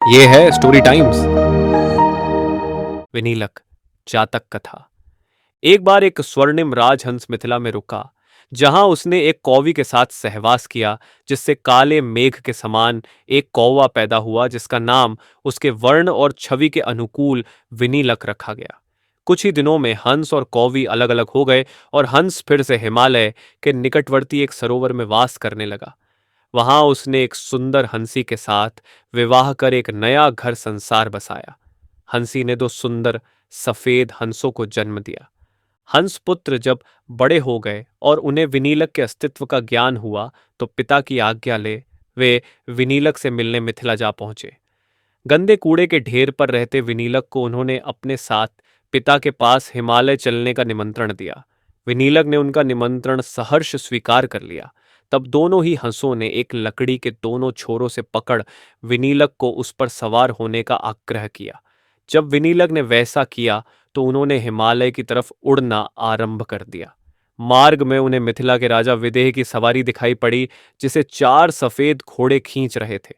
ये है story times. विनीलक जातक कथा। एक बार एक स्वर्णिम राजहंस मिथिला में रुका, जहां उसने एक कौवी के साथ सहवास किया, जिससे काले मेघ के समान एक कौवा पैदा हुआ, जिसका नाम उसके वर्ण और छवि के अनुकूल विनीलक रखा गया। कुछ ही दिनों में हंस और कौवी अलग अलग हो गए और हंस फिर से हिमालय के निकटवर्ती एक सरोवर में वास करने लगा। वहां उसने एक सुंदर हंसी के साथ विवाह कर एक नया घर संसार बसाया। हंसी ने दो सुंदर सफेद हंसों को जन्म दिया। हंस पुत्र जब बड़े हो गए और उन्हें विनीलक के अस्तित्व का ज्ञान हुआ, तो पिता की आज्ञा ले वे विनीलक से मिलने मिथिला जा पहुंचे। गंदे कूड़े के ढेर पर रहते विनीलक को उन्होंने अपने साथ पिता के पास हिमालय चलने का निमंत्रण दिया। विनीलक ने उनका निमंत्रण सहर्ष स्वीकार कर लिया। तब दोनों ही हंसों ने एक लकड़ी के दोनों छोरों से पकड़ विनीलक को उस पर सवार होने का आग्रह किया। जब विनीलक ने वैसा किया, तो उन्होंने हिमालय की तरफ उड़ना आरंभ कर दिया। मार्ग में उन्हें मिथिला के राजा विदेह की सवारी दिखाई पड़ी, जिसे 4 सफेद घोड़े खींच रहे थे।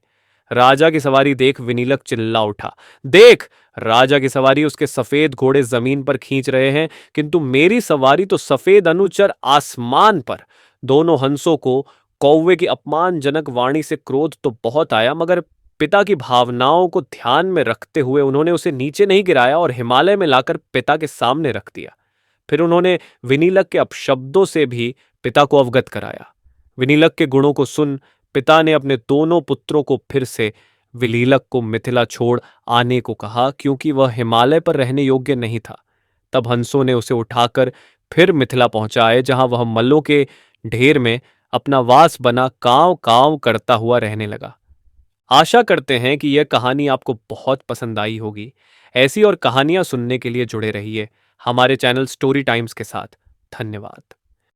राजा की सवारी देख विनीलक चिल्ला उठा, देख! राजा की सवारी उसके सफेद घोड़े जमीन पर खींच रहे हैं, किंतु मेरी सवारी तो सफेद अनुचर आसमान पर। दोनों हंसों को कौवे की अपमानजनक वाणी से क्रोध तो बहुत आया, मगर पिता की भावनाओं को ध्यान में रखते हुए उन्होंने उसे नीचे नहीं गिराया और हिमालय में लाकर पिता के सामने रख दिया। फिर उन्होंने विनीलक के अपशब्दों से भी पिता को अवगत कराया। विनीलक के गुणों को सुन पिता ने अपने दोनों पुत्रों को फिर से विनीलक को मिथिला छोड़ आने को कहा, क्योंकि वह हिमालय पर रहने योग्य नहीं था। तब हंसों ने उसे उठाकर फिर मिथिला पहुंचाए, जहां वह मल्लों के ढेर में अपना वास बना कांव कांव करता हुआ रहने लगा। आशा करते हैं कि यह कहानी आपको बहुत पसंद आई होगी। ऐसी और कहानियां सुनने के लिए जुड़े रहिए हमारे चैनल स्टोरी टाइम्स के साथ। धन्यवाद।